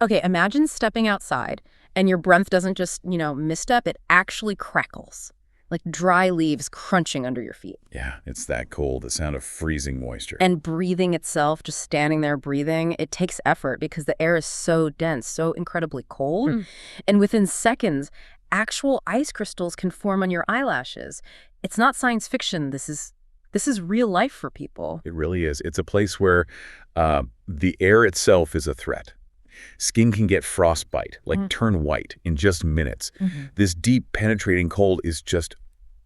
Okay, imagine stepping outside and your breath doesn't just, misstep, it actually crackles. Like dry leaves crunching under your feet. Yeah, it's that cold, the sound of freezing moisture. And breathing itself, just standing there breathing, it takes effort because the air is so dense, so incredibly cold. And within seconds, actual ice crystals can form on your eyelashes. It's not science fiction. This is real life for people. It really is. It's a place where the air itself is a threat. Skin can get frostbite, like turn white, in just minutes. This deep, penetrating cold is just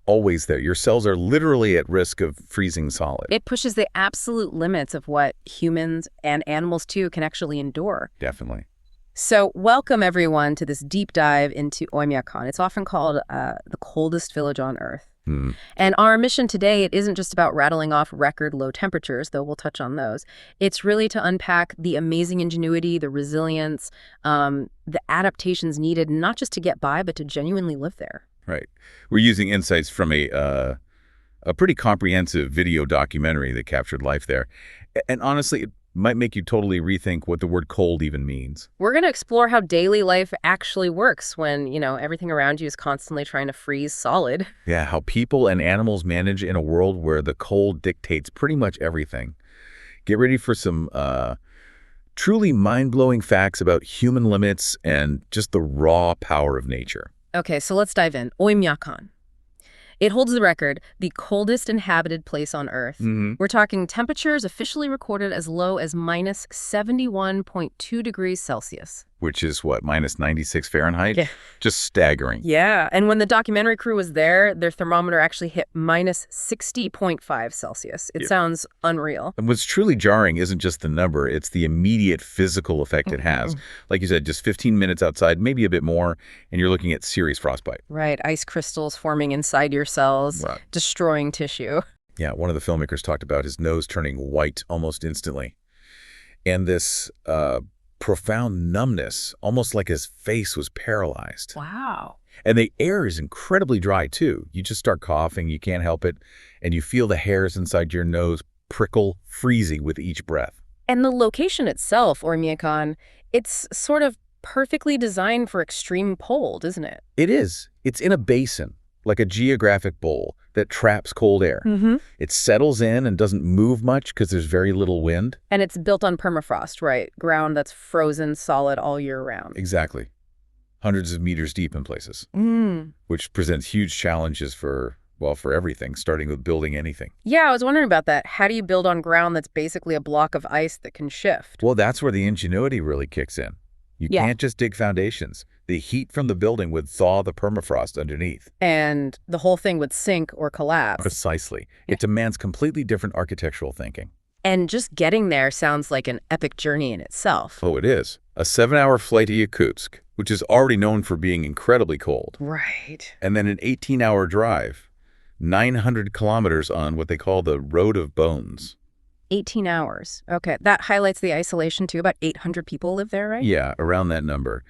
always there. Your cells are literally at risk of freezing solid. It pushes the absolute limits of what humans and animals, too, can actually endure. Definitely. So welcome, everyone, to this deep dive into Oymyakon. It's often called the coldest village on Earth. And our mission today, it isn't just about rattling off record low temperatures, though we'll touch on those. It's really to unpack the amazing ingenuity, the resilience, the adaptations needed, not just to get by, but to genuinely live there. Right. We're using insights from a pretty comprehensive video documentary that captured life there. And honestly, it might make you totally rethink what the word cold even means. We're going to explore how daily life actually works when, everything around you is constantly trying to freeze solid. Yeah, how people and animals manage in a world where the cold dictates pretty much everything. Get ready for some truly mind-blowing facts about human limits and just the raw power of nature. Okay, so let's dive in. Oymyakon. It holds the record, the coldest inhabited place on Earth. We're talking temperatures officially recorded as low as minus 71.2 degrees Celsius. Which is what, minus 96 Fahrenheit? Yeah. Just staggering. Yeah, and when the documentary crew was there, their thermometer actually hit minus 60.5 Celsius. It sounds unreal. And what's truly jarring isn't just the number, it's the immediate physical effect it has. Like you said, just 15 minutes outside, maybe a bit more, and you're looking at serious frostbite. Right, ice crystals forming inside your cells, destroying tissue. Yeah, one of the filmmakers talked about his nose turning white almost instantly. And this profound numbness, almost like his face was paralyzed. Wow. And the air is incredibly dry, too. You just start coughing, you can't help it, and you feel the hairs inside your nose prickle, freezing with each breath. And the location itself, Oymyakon, it's sort of perfectly designed for extreme cold, isn't it? It is. It's in a basin, like a geographic bowl that traps cold air. It settles in and doesn't move much because there's very little wind. And it's built on permafrost, right? Ground that's frozen solid all year round. Exactly. Hundreds of meters deep in places, which presents huge challenges for everything, starting with building anything. Yeah, I was wondering about that. How do you build on ground that's basically a block of ice that can shift? Well, that's where the ingenuity really kicks in. You can't just dig foundations. The heat from the building would thaw the permafrost underneath. And the whole thing would sink or collapse. Precisely. It demands completely different architectural thinking. And just getting there sounds like an epic journey in itself. Oh, it is. A 7-hour flight to Yakutsk, which is already known for being incredibly cold. Right. And then an 18-hour drive, 900 kilometers on what they call the Road of Bones. 18 hours. Okay, that highlights the isolation too. About 800 people live there, right? Yeah, around that number.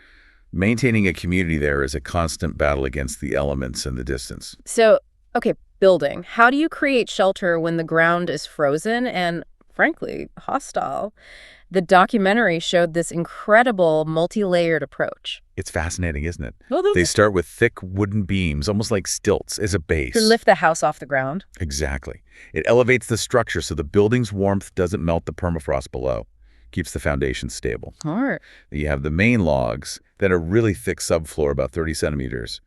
Maintaining a community there is a constant battle against the elements and the distance. So, okay, building. How do you create shelter when the ground is frozen and, frankly, hostile? The documentary showed this incredible multi-layered approach. It's fascinating, isn't it? They start with thick wooden beams, almost like stilts, as a base. To lift the house off the ground. Exactly. It elevates the structure so the building's warmth doesn't melt the permafrost below. Keeps the foundation stable. Smart. You have the main logs, then a really thick subfloor, about 30 centimeters,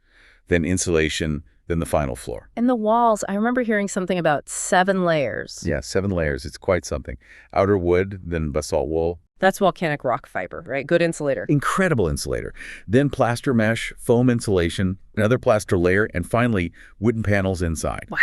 then insulation, then the final floor. And the walls, I remember hearing something about 7 layers. Yeah, 7 layers. It's quite something. Outer wood, then basalt wool. That's volcanic rock fiber, right? Good insulator. Incredible insulator. Then plaster mesh, foam insulation, another plaster layer, and finally, wooden panels inside. Wow.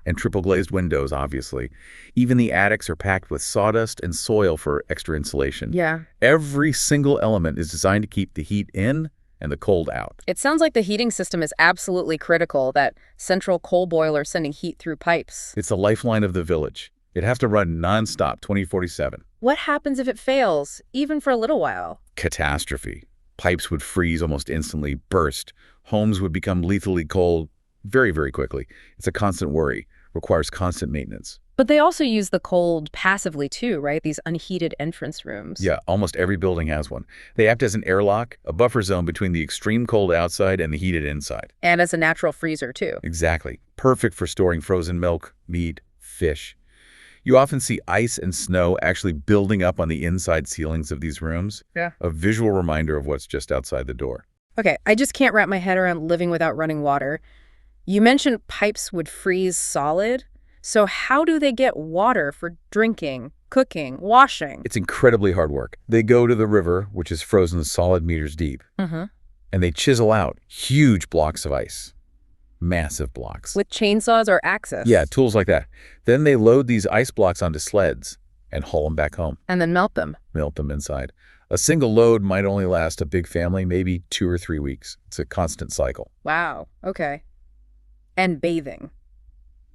And triple glazed windows, obviously. Even the attics are packed with sawdust and soil for extra insulation. Yeah. Every single element is designed to keep the heat in and the cold out. It sounds like the heating system is absolutely critical, that central coal boiler sending heat through pipes. It's the lifeline of the village. It has to run nonstop, 24/7. What happens if it fails, even for a little while? Catastrophe. Pipes would freeze almost instantly, burst. Homes would become lethally cold very, very quickly. It's a constant worry. requires constant maintenance. But they also use the cold passively too, right? These unheated entrance rooms. Yeah, almost every building has one. They act as an airlock, a buffer zone between the extreme cold outside and the heated inside. And as a natural freezer too. Exactly. Perfect for storing frozen milk, meat, fish. You often see ice and snow actually building up on the inside ceilings of these rooms. Yeah. A visual reminder of what's just outside the door. Okay, I just can't wrap my head around living without running water. You mentioned pipes would freeze solid. So how do they get water for drinking, cooking, washing? It's incredibly hard work. They go to the river, which is frozen solid meters deep, and they chisel out huge blocks of ice. Massive blocks. With chainsaws or axes? Yeah, tools like that. Then they load these ice blocks onto sleds and haul them back home. And then melt them. Melt them inside. A single load might only last a big family maybe 2 or 3 weeks. It's a constant cycle. Wow, okay. And bathing.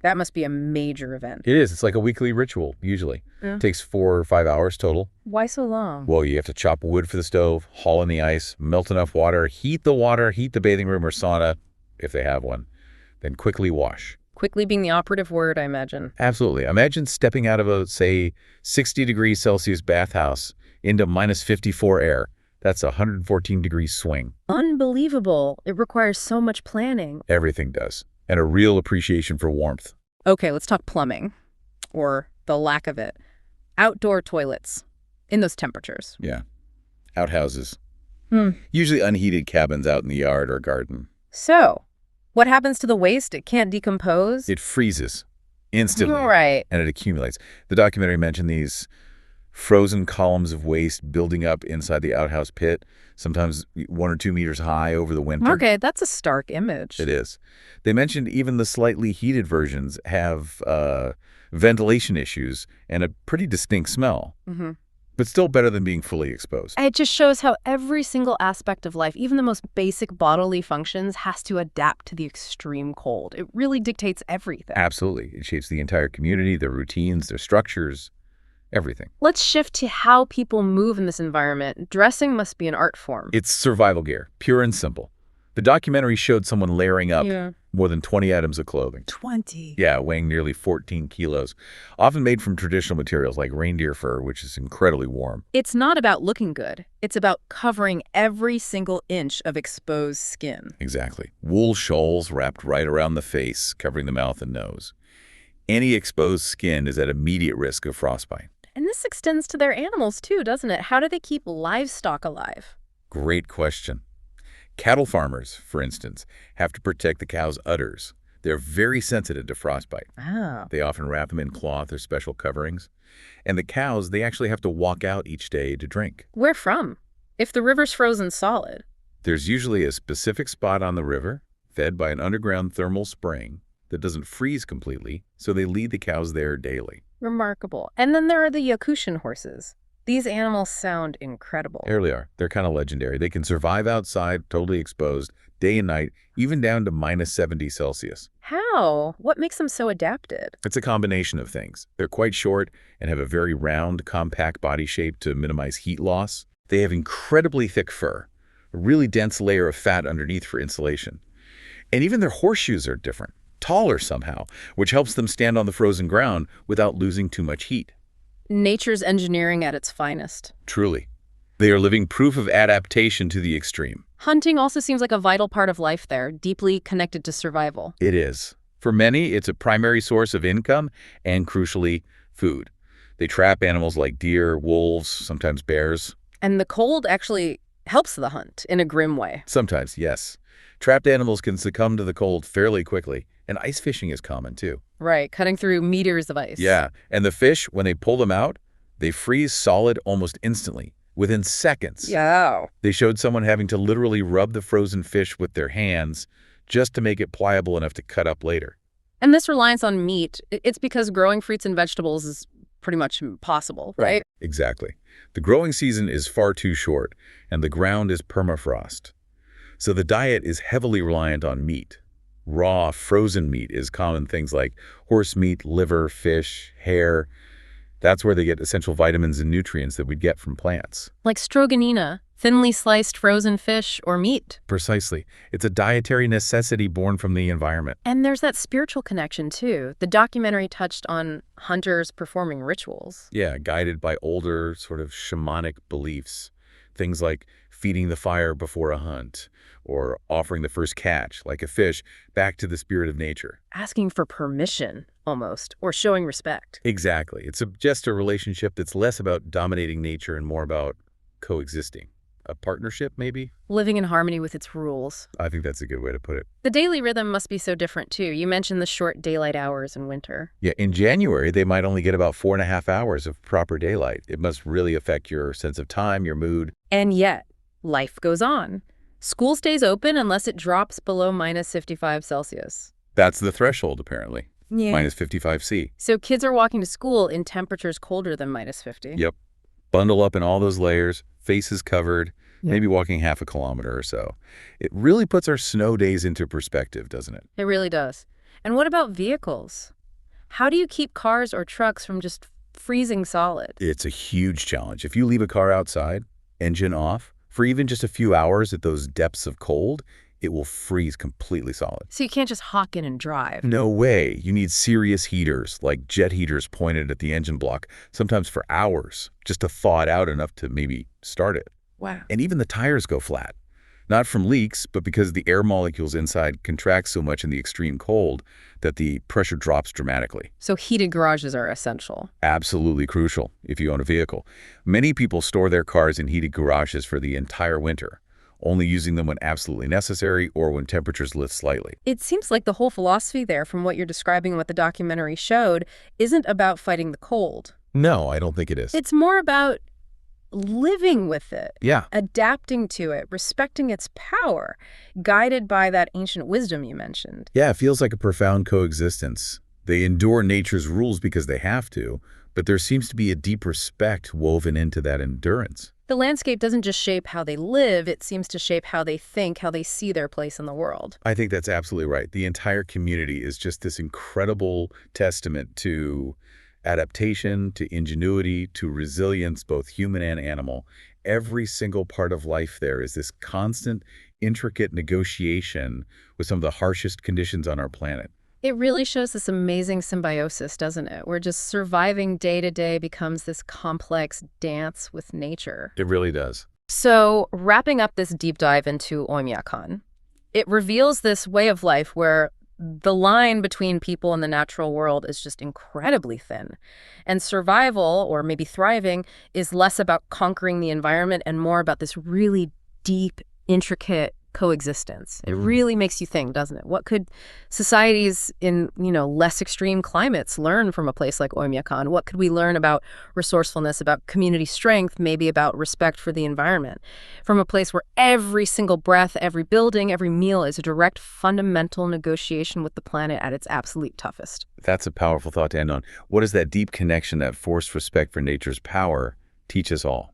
That must be a major event. It is. It's like a weekly ritual, usually. Yeah. It takes 4 or 5 hours total. Why so long? Well, you have to chop wood for the stove, haul in the ice, melt enough water, heat the bathing room or sauna, if they have one, then quickly wash. Quickly being the operative word, I imagine. Absolutely. Imagine stepping out of a, say, 60-degree Celsius bathhouse into minus 54 air. That's a 114-degree swing. Unbelievable. It requires so much planning. Everything does. And a real appreciation for warmth. Okay, let's talk plumbing. Or the lack of it. Outdoor toilets. In those temperatures. Yeah. Outhouses. Usually unheated cabins out in the yard or garden. So, what happens to the waste? It can't decompose? It freezes instantly. Right. And it accumulates. The documentary mentioned these frozen columns of waste building up inside the outhouse pit, sometimes 1 or 2 meters high over the winter. Okay, that's a stark image. It is. They mentioned even the slightly heated versions have ventilation issues and a pretty distinct smell, but still better than being fully exposed. It just shows how every single aspect of life, even the most basic bodily functions, has to adapt to the extreme cold. It really dictates everything. Absolutely. It shapes the entire community, their routines, their structures, everything. Let's shift to how people move in this environment. Dressing must be an art form. It's survival gear, pure and simple. The documentary showed someone layering up more than 20 items of clothing. 20? Yeah, weighing nearly 14 kilos. Often made from traditional materials like reindeer fur, which is incredibly warm. It's not about looking good. It's about covering every single inch of exposed skin. Exactly. Wool shawls wrapped right around the face, covering the mouth and nose. Any exposed skin is at immediate risk of frostbite. And this extends to their animals too, doesn't it? How do they keep livestock alive? Great question. Cattle farmers, for instance, have to protect the cows' udders. They're very sensitive to frostbite. Oh. They often wrap them in cloth or special coverings. And the cows, they actually have to walk out each day to drink. Where from? If the river's frozen solid. There's usually a specific spot on the river, fed by an underground thermal spring that doesn't freeze completely, so they lead the cows there daily. Remarkable. And then there are the Yakutian horses. These animals sound incredible. They really are. They're kind of legendary. They can survive outside, totally exposed, day and night, even down to minus 70 Celsius. How? What makes them so adapted? It's a combination of things. They're quite short and have a very round, compact body shape to minimize heat loss. They have incredibly thick fur, a really dense layer of fat underneath for insulation. And even their horseshoes are different, taller somehow, which helps them stand on the frozen ground without losing too much heat. Nature's engineering at its finest. Truly. They are living proof of adaptation to the extreme. Hunting also seems like a vital part of life there, deeply connected to survival. It is. For many, it's a primary source of income and, crucially, food. They trap animals like deer, wolves, sometimes bears. And the cold actually helps the hunt in a grim way. Sometimes, yes. Trapped animals can succumb to the cold fairly quickly, and ice fishing is common too. Right, cutting through meters of ice. Yeah, and the fish, when they pull them out, they freeze solid almost instantly, within seconds. Yeah. They showed someone having to literally rub the frozen fish with their hands just to make it pliable enough to cut up later. And this reliance on meat, it's because growing fruits and vegetables is pretty much impossible, right? Exactly. The growing season is far too short, and the ground is permafrost. So the diet is heavily reliant on meat. Raw, frozen meat is common. Things like horse meat, liver, fish, hare. That's where they get essential vitamins and nutrients that we'd get from plants. Like stroganina, thinly sliced frozen fish or meat. Precisely. It's a dietary necessity born from the environment. And there's that spiritual connection, too. The documentary touched on hunters performing rituals. Yeah, guided by older, sort of shamanic beliefs. Things like feeding the fire before a hunt, or offering the first catch, like a fish, back to the spirit of nature. Asking for permission, almost, or showing respect. Exactly. It's just a relationship that's less about dominating nature and more about coexisting. A partnership, maybe? Living in harmony with its rules. I think that's a good way to put it. The daily rhythm must be so different, too. You mentioned the short daylight hours in winter. Yeah, in January, they might only get about 4.5 hours of proper daylight. It must really affect your sense of time, your mood. And yet, life goes on. School stays open unless it drops below -55°C. That's the threshold, apparently. Yeah. -55°C. So kids are walking to school in temperatures colder than -50. Yep. Bundle up in all those layers, faces covered, maybe walking half a kilometer or so. It really puts our snow days into perspective, doesn't it? It really does. And what about vehicles? How do you keep cars or trucks from just freezing solid? It's a huge challenge. If you leave a car outside, engine off, for even just a few hours at those depths of cold, it will freeze completely solid. So you can't just hawk in and drive. No way. You need serious heaters, like jet heaters pointed at the engine block, sometimes for hours, just to thaw it out enough to maybe start it. Wow. And even the tires go flat. Not from leaks, but because the air molecules inside contract so much in the extreme cold that the pressure drops dramatically. So heated garages are essential. Absolutely crucial if you own a vehicle. Many people store their cars in heated garages for the entire winter, only using them when absolutely necessary or when temperatures lift slightly. It seems like the whole philosophy there, from what you're describing and what the documentary showed, isn't about fighting the cold. No, I don't think it is. It's more about living with it, Yeah. adapting to it, respecting its power, guided by that ancient wisdom you mentioned. Yeah, it feels like a profound coexistence. They endure nature's rules because they have to, but there seems to be a deep respect woven into that endurance. The landscape doesn't just shape how they live, it seems to shape how they think, how they see their place in the world. I think that's absolutely right. The entire community is just this incredible testament to adaptation, to ingenuity, to resilience, both human and animal. Every single part of life there is this constant, intricate negotiation with some of the harshest conditions on our planet. It really shows this amazing symbiosis, doesn't it? Where just surviving day to day becomes this complex dance with nature. It really does. So, wrapping up this deep dive into Oymyakon, it reveals this way of life where the line between people and the natural world is just incredibly thin. And survival, or maybe thriving, is less about conquering the environment and more about this really deep, intricate coexistence. It really makes you think, doesn't it? What could societies in, less extreme climates learn from a place like Oymyakon? What could we learn about resourcefulness, about community strength, maybe about respect for the environment? From a place where every single breath, every building, every meal is a direct fundamental negotiation with the planet at its absolute toughest. That's a powerful thought to end on. What does that deep connection, that forced respect for nature's power, teach us all?